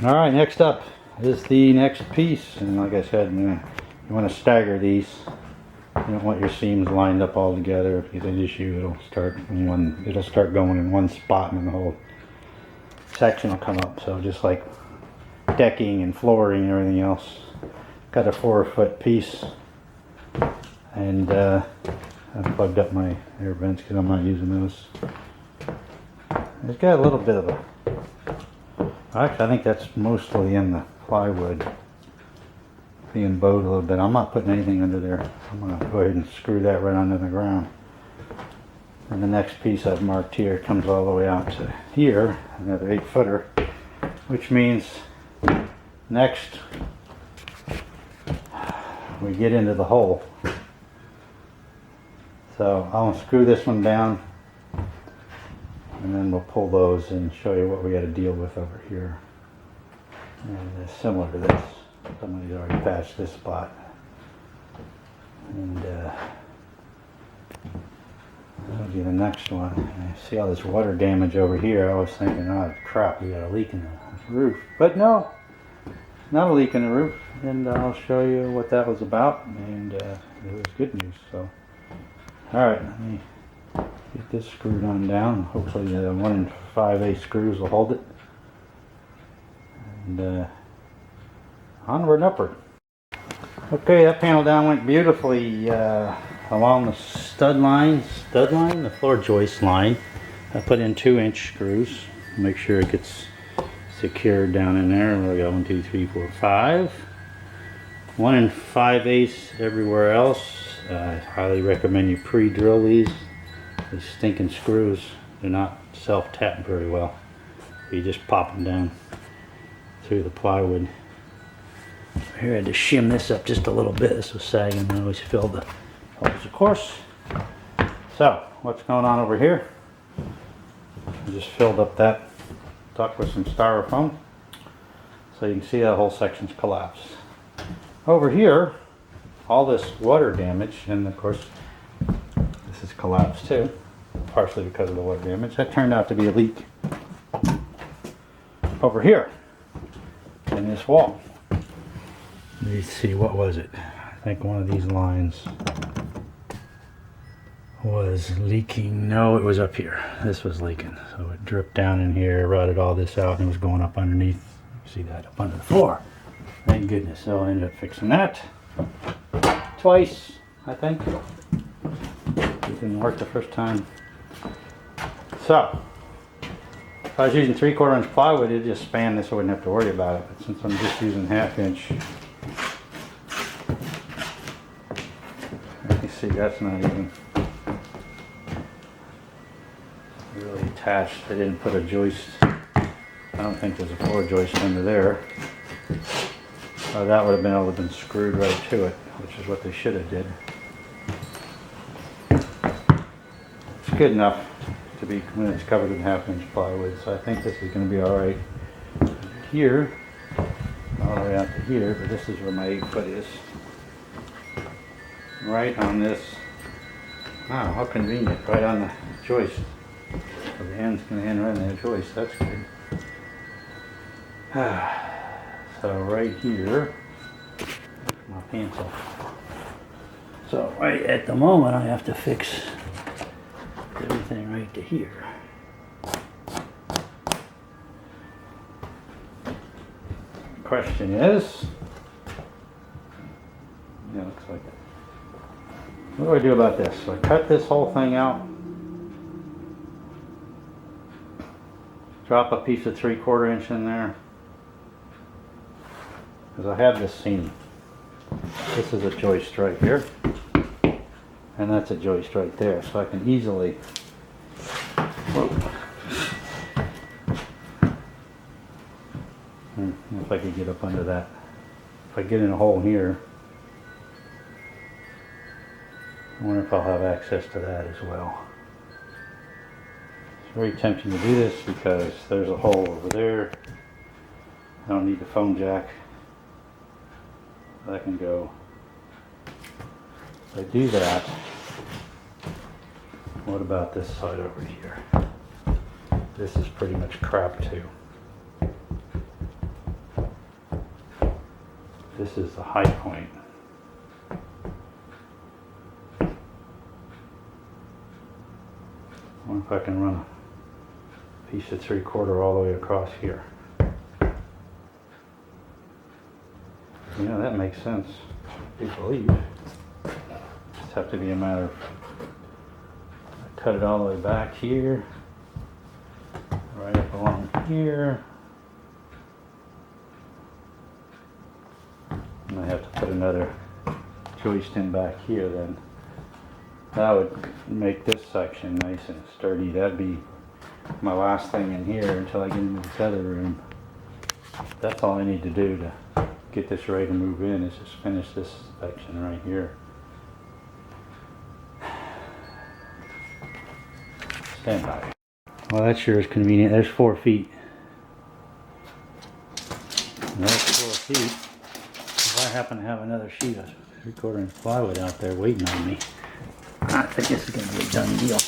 Alright, next up is the next piece, and like I said, you want to stagger these. You don't want your seams lined up all together. If you get an issue, it'll start going in one spot and then the whole section will come up. So just like decking and flooring and everything else. Got a 4-foot piece, and I've plugged up my air vents because I'm not using those. It's got a little bit of a, actually I think that's mostly in the plywood being bowed a little bit. I'm not putting anything under there. I'm going to go ahead and screw that right under the ground. And the next piece I've marked here comes all the way out to here, another 8-footer, which means next we get into the hole. So I'll screw this one down, and then we'll pull those and show you what we got to deal with over here. And it's similar to this. Somebody's already patched this spot. And I'll do the next one. And see all this water damage over here. I was thinking, oh crap, we got a leak in the roof. But no, not a leak in the roof. And I'll show you what that was about. And it was good news. So, alright, let me get this screwed on down. Hopefully the 1 5/8 screws will hold it. And onward and upward. Okay, that panel down went beautifully along the the floor joist line. I put in 2-inch screws. Make sure it gets secured down in there. We got 1, 2, 3, 4, 5. 1 5/8 everywhere else. I highly recommend you pre-drill these. These stinking screws, they're not self-tap very well. You just pop them down through the plywood. Here I had to shim this up just a little bit. This was sagging and I always filled the holes, of course. So, what's going on over here? I just filled up that duct with some styrofoam so you can see that whole section's collapsed. Over here, all this water damage, and of course this is collapsed too, partially because of the water damage. That turned out to be a leak over here in this wall. Let's see, what was it? I think one of these lines was leaking. No, it was up here. This was leaking. So it dripped down in here, rotted all this out, and it was going up underneath. See that up under the floor. Thank goodness. So I ended up fixing that twice, I think. It didn't work the first time. So, if I was using 3/4 inch plywood, it'd just span this, I wouldn't have to worry about it. But since I'm just using 1/2 inch, you see that's not even really attached. They didn't put a joist. I don't think there's a floor joist under there. That would have been able to have been screwed right to it, which is what they should have did. It's good enough to be when it's covered in 1/2 inch plywood, so I think this is going to be alright here, all the way out to here, but this is where my 8-foot is. Right on this, wow, how convenient, right on the joist. So the end's going to end right on the joist, that's good. So right here, my pants off. So right at the moment I have to fix everything right to here. Question is, yeah, looks like it. What do I do about this? So I cut this whole thing out, drop a piece of 3/4 inch in there, because I have this seam. This is a joist right here, and that's a joist right there, so I can easily, if I could get up under that, if I get in a hole here, I wonder if I'll have access to that as well. It's very tempting to do this because there's a hole over there. I don't need the foam jack. I can go, if I do that, what about this side over here? This is pretty much crap too. This is the high point. I wonder if I can run a piece of 3/4 all the way across here. Yeah, that makes sense, I believe. Just have to be a matter of, I cut it all the way back here, right up along here. And I have to put another joist in back here then. That would make this section nice and sturdy. That'd be my last thing in here until I get into this other room. That's all I need to do to get this ready to move in, is just finish this section right here. Stand by. Well, that sure is convenient. There's 4 feet. And that's 4 feet. If I happen to have another sheet of 3/4 inch plywood out there waiting on me, I think this is going to be a done deal.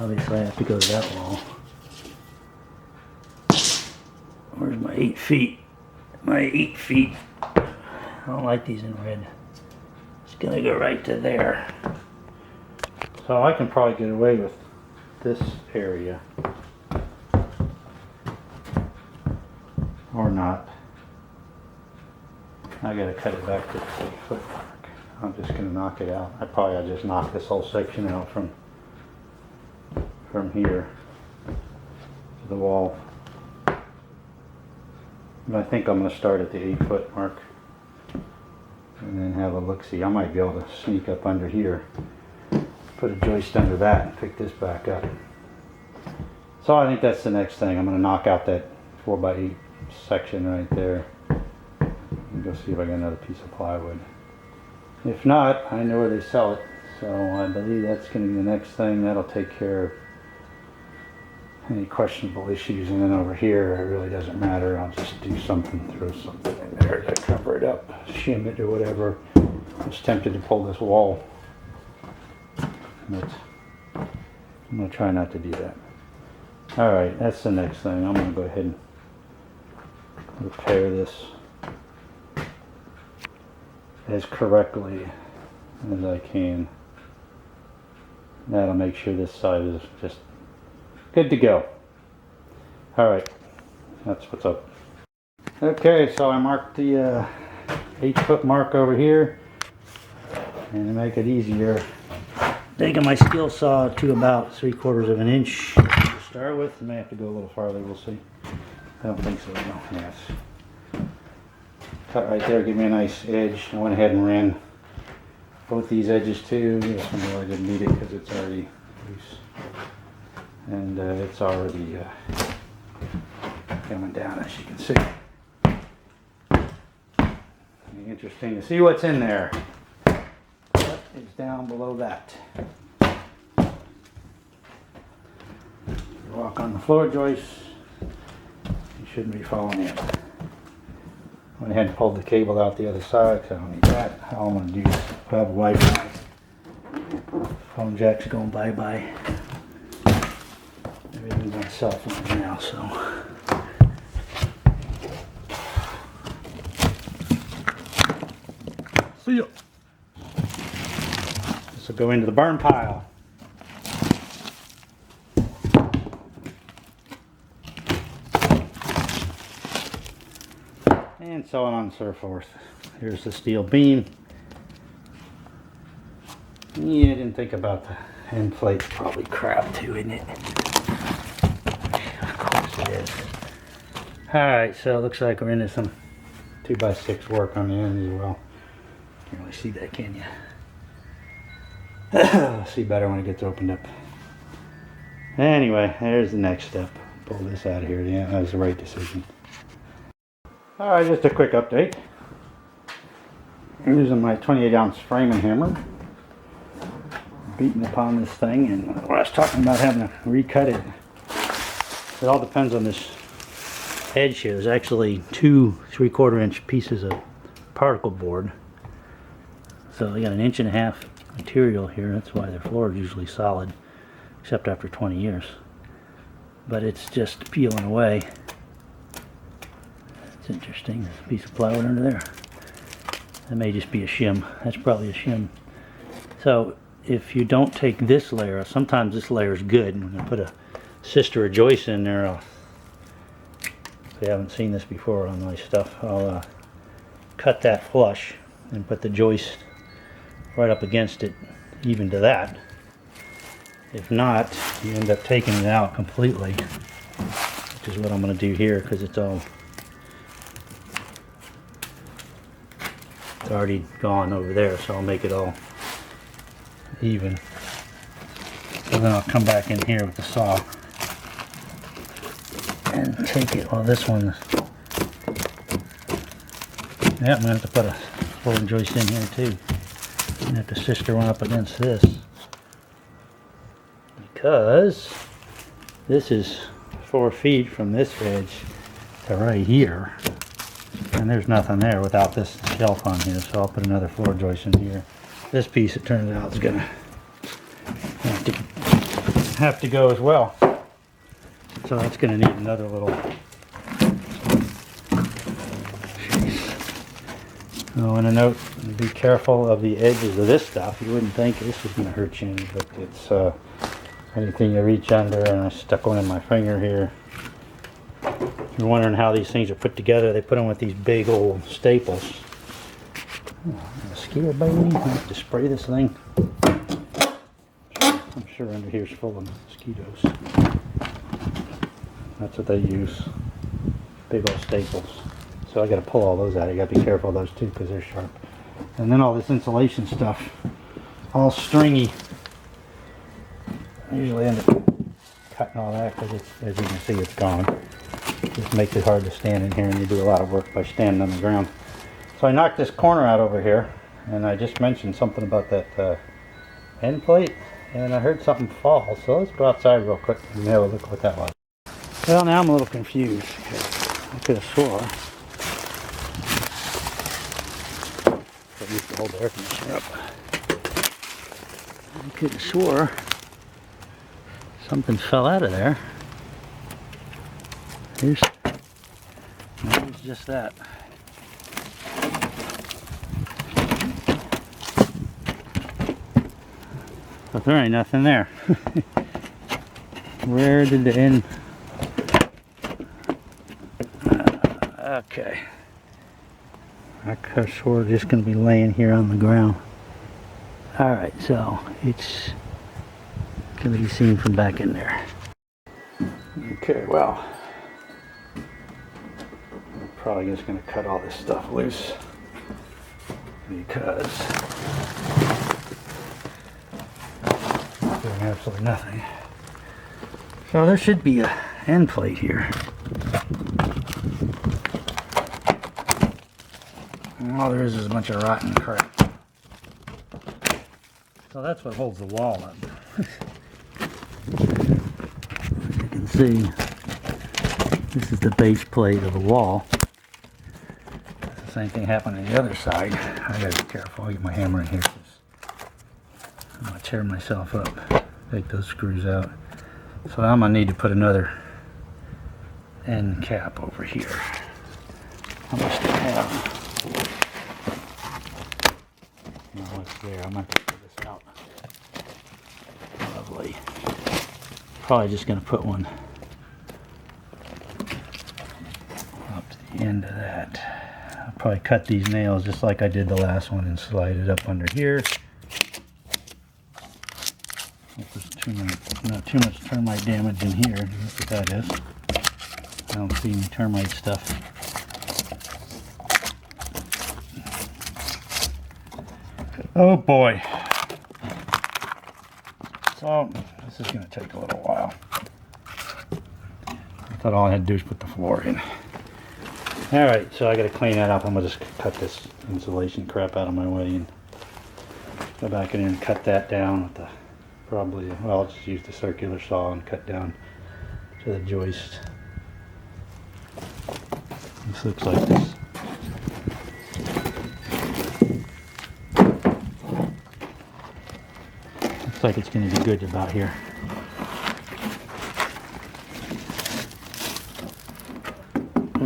Obviously I have to go to that wall. Where's my 8 feet? My 8 feet. I don't like these in red. It's gonna go right to there. So I can probably get away with this area. Or not. I gotta cut it back to the 8-foot mark. I'm just gonna knock it out. I'll just knock this whole section out from here to the wall. And I think I'm going to start at the 8-foot mark and then have a look-see. I might be able to sneak up under here, put a joist under that and pick this back up. So I think that's the next thing. I'm going to knock out that 4x8 section right there and go see if I got another piece of plywood. If not, I know where they sell it, so I believe that's going to be the next thing. That'll take care of any questionable issues, and then over here it really doesn't matter. I'll just do something, throw something in there to cover it up, shim it or whatever. I was tempted to pull this wall, but I'm going to try not to do that. Alright, that's the next thing. I'm going to go ahead and repair this as correctly as I can. That'll make sure this side is just good to go. Alright, that's what's up. Okay, so I marked the 8-foot mark over here, and to make it easier, taking my skill saw to about 3/4 of an inch to start with. I may have to go a little farther, we'll see. I don't think so, no. Yes. Cut right there, give me a nice edge. I went ahead and ran both these edges too. This one really didn't need it because it's already loose. And it's already coming down, as you can see. Interesting to see what's in there. What is down below that? Walk on the floor joist. You shouldn't be falling in. Went ahead and pulled the cable out the other side because I don't need that. All I'm going to do is have Wi-Fi. Phone jack's going bye-bye. Everything's on cell phone now, so. See ya. This will go into the burn pile. And so on and so forth. Here's the steel beam. Yeah, I didn't think about the end plate's probably crap too, isn't it? Of course it is. Alright, so it looks like we're into some 2x6 work on the end as well. Can't really see that, can you? See better when it gets opened up. Anyway, there's the next step. Pull this out of here. Yeah, that was the right decision. Alright, just a quick update. I'm using my 28-ounce framing hammer, beating upon this thing, and I was talking about having to recut it. It all depends on this edge here. There's actually 2 3/4 inch pieces of particle board. So they got an 1.5 inch material here. That's why their floor is usually solid, except after 20 years. But it's just peeling away. That's interesting. There's a piece of plywood under there. That may just be a shim. That's probably a shim. So if you don't take this layer, sometimes this layer is good. I'm going to put a sister of joist in there. If you haven't seen this before on my stuff, I'll cut that flush and put the joist right up against it, even to that. If not, you end up taking it out completely, which is what I'm going to do here, because it's already gone over there, so I'll make it all even. So then I'll come back in here with the saw and take it. Well, this one, yeah, I'm going to have to put a floor joist in here too. I'm going to have to sister one up against this, because this is 4 feet from this edge to right here, and there's nothing there without this shelf on here, so I'll put another floor joist in here. This piece, it turns out, is going to have to go as well, so that's going to need another little. Oh, and a note, be careful of the edges of this stuff. You wouldn't think this was going to hurt you any, but it's anything you reach under, and I stuck one in my finger here. If you're wondering how these things are put together, they put them with these big old staples. Oh, mosquito biting. I have to spray this thing. I'm sure under here is full of mosquitoes. That's what they use. Big old staples. So I got to pull all those out. You got to be careful of those too, because they're sharp. And then all this insulation stuff, all stringy. I usually end up cutting all that, because as you can see, it's gone. It just makes it hard to stand in here, and you do a lot of work by standing on the ground. So I knocked this corner out over here, and I just mentioned something about that end plate, and I heard something fall. So let's go outside real quick and have a look what that was. Well, now I'm a little confused. I could have swore I used to hold the air conditioner up. I could have swore something fell out of there. Here's just that. But there ain't nothing there. Where did the end? Okay. I could have swore it's just going to be laying here on the ground. Alright, so it's going to be seen from back in there. Okay, well, I'm probably just going to cut all this stuff loose, because I'm doing absolutely nothing. So there should be an end plate here. And all there is a bunch of rotten crap. So that's what holds the wall up. As you can see, this is the base plate of the wall. The same thing happened on the other side. I gotta be careful. I'll get my hammer in here, 'cause I'm gonna tear myself up. Take those screws out. So I'm gonna need to put another end cap over here. How much do I have? No, it's there. I'm going to pull this out. Lovely. Probably just going to put one up to the end of that. I'll probably cut these nails just like I did the last one and slide it up under here. Hope there's not too much termite damage in here. That's what that is. I don't see any termite stuff. Oh boy. So this is going to take a little while. I thought all I had to do was put the floor in. Alright, so I got to clean that up. I'm going to just cut this insulation crap out of my way and go back in here and cut that down with the probably, well, I'll just use the circular saw and cut down to the joist. This looks like this. Looks like it's going to be good about here.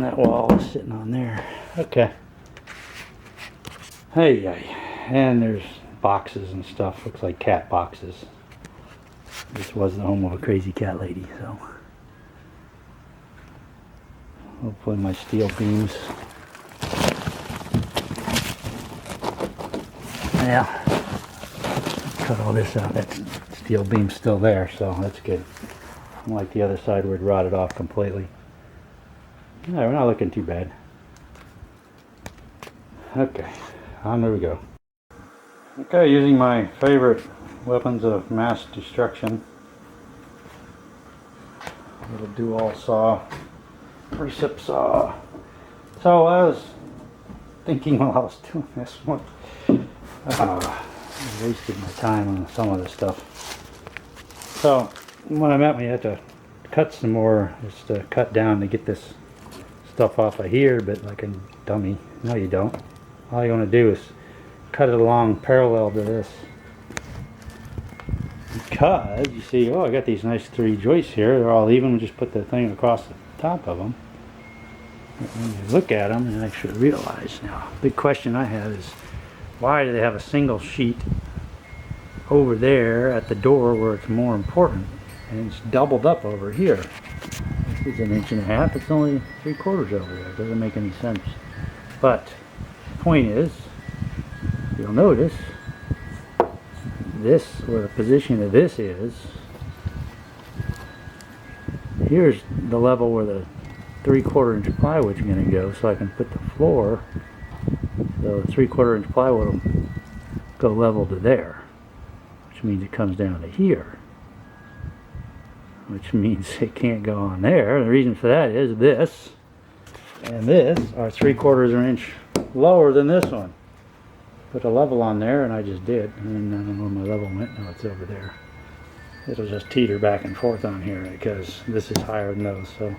And that wall is sitting on there. Okay. Hey, and there's boxes and stuff. Looks like cat boxes. This was the home of a crazy cat lady, so hopefully my steel beams. Yeah, cut all this out. That steel beam's still there, so that's good. Unlike the other side where it rotted off completely. Yeah, we're not looking too bad. Okay, on we go. Okay, using my favorite weapons of mass destruction. Little dual saw, recip saw. So I was thinking while I was doing this one, I wasted my time on some of this stuff. So when I met me, I had to cut some more, just to cut down to get this stuff off of here, but like a dummy. No, you don't. All you want to do is cut it along parallel to this. Because you see, oh, I got these nice 3 joists here. They're all even. We just put the thing across the top of them. But when you look at them and actually realize now, big question I have is, why do they have a single sheet over there at the door where it's more important, and it's doubled up over here? This is 1.5 inches. It's only 3/4 over there. It doesn't make any sense. But the point is, you'll notice this, where the position of this is, here's the level where the 3/4 inch plywood is going to go, so I can put the floor, so the 3/4 inch plywood will go level to there, which means it comes down to here, which means it can't go on there. The reason for that is this and this are 3/4 inch lower than this one. Put a level on there, and I just did, and I don't know where my level went. No, it's over there. It'll just teeter back and forth on here because this is higher than those. So you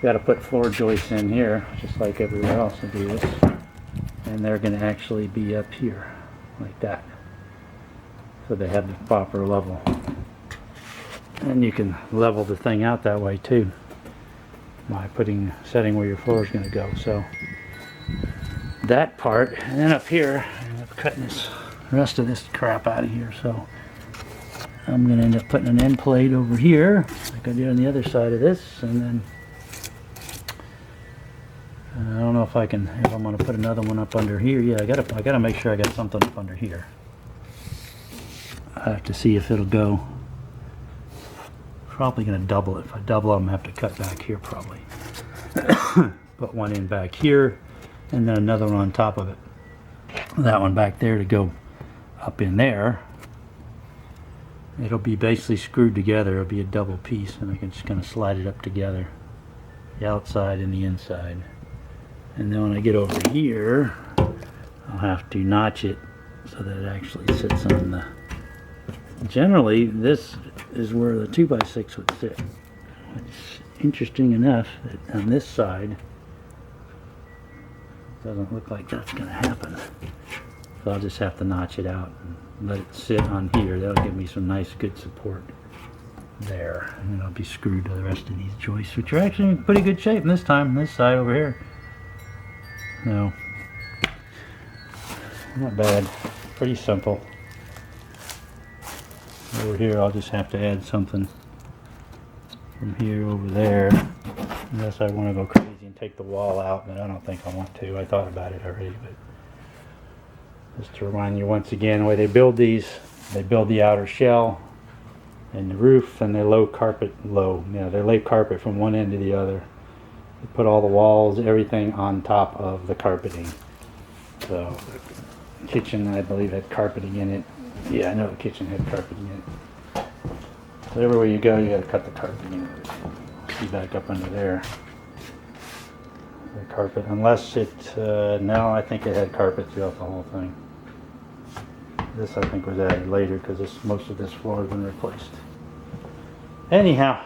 got to put floor joists in here, just like everywhere else I do this, and they're going to actually be up here like that, so they have the proper level. And you can level the thing out that way too by setting where your floor is going to go. So that part, and then up here I end up cutting this rest of this crap out of here. So I'm going to end up putting an end plate over here like I did on the other side of this, and then I don't know if I'm going to put another one up under here. Yeah, I gotta make sure I got something up under here. I have to see if it'll go. Probably going to double it. If I double it, I'm going to have to cut back here probably. Put one in back here, and then another one on top of it. That one back there to go up in there. It'll be basically screwed together. It'll be a double piece, and I can just kind of slide it up together, the outside and the inside. And then when I get over here, I'll have to notch it so that it actually sits on the. Generally, this is where the 2x6 would sit. It's interesting enough that on this side, it doesn't look like that's going to happen. So I'll just have to notch it out and let it sit on here. That'll give me some nice, good support there. And then I'll be screwed to the rest of these joists, which are actually in pretty good shape this time. This side over here. No. Not bad. Pretty simple. Over here I'll just have to add something from here over there, unless I want to go crazy and take the wall out, but I don't think I want to. I thought about it already, but just to remind you once again, the way they build these, they build the outer shell and the roof, and they lay carpet they lay carpet from one end to the other. They put all the walls, everything on top of the carpeting. So the kitchen, I believe, had carpeting in it. Yeah, I know the kitchen had carpeting in it. So everywhere you go, you got to cut the carpeting in it. See back up under there. The carpet, unless it, no, I think it had carpet throughout the whole thing. This I think was added later because most of this floor has been replaced. Anyhow,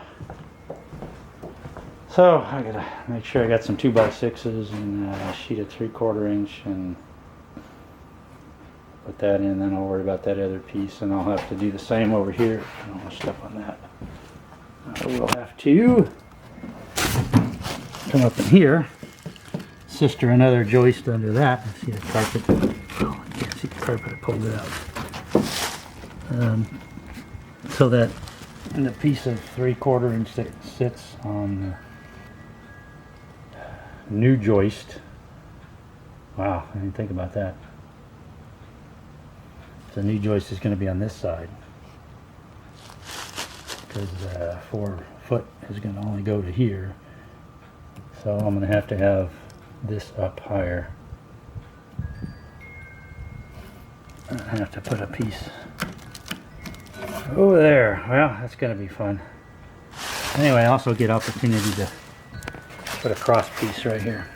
so I gotta make sure I got some 2x6s and a sheet of 3/4 inch and put that in, then I'll worry about that other piece, and I'll have to do the same over here. I don't want to step on that. I will have to come up in here, sister another joist under that. See the carpet? Oh, I can't see the carpet. I pulled it out. So that the piece of 3/4 inch that sits on the new joist. Wow, I didn't think about that. The new joist is going to be on this side because 4 foot is going to only go to here. So I'm going to have this up higher. I have to put a piece over there. Well, that's going to be fun. Anyway, I also get opportunity to put a cross piece right here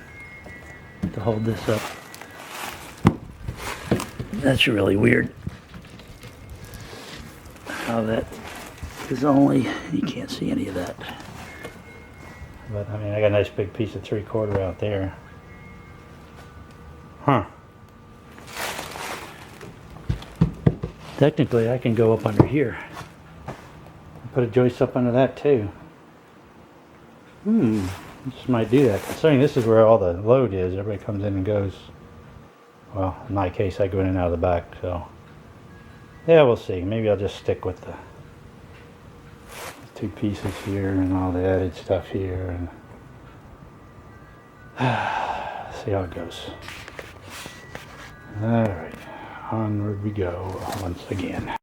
to hold this up. That's really weird. How that is only, you can't see any of that. But I mean, I got a nice big piece of 3/4 out there. Huh. Technically, I can go up under here. Put a joist up under that too. Just might do that. Considering this is where all the load is, everybody comes in and goes. Well, in my case, I go in and out of the back, so. Yeah, we'll see. Maybe I'll just stick with the 2 pieces here and all the added stuff here and see how it goes. Alright, onward we go once again.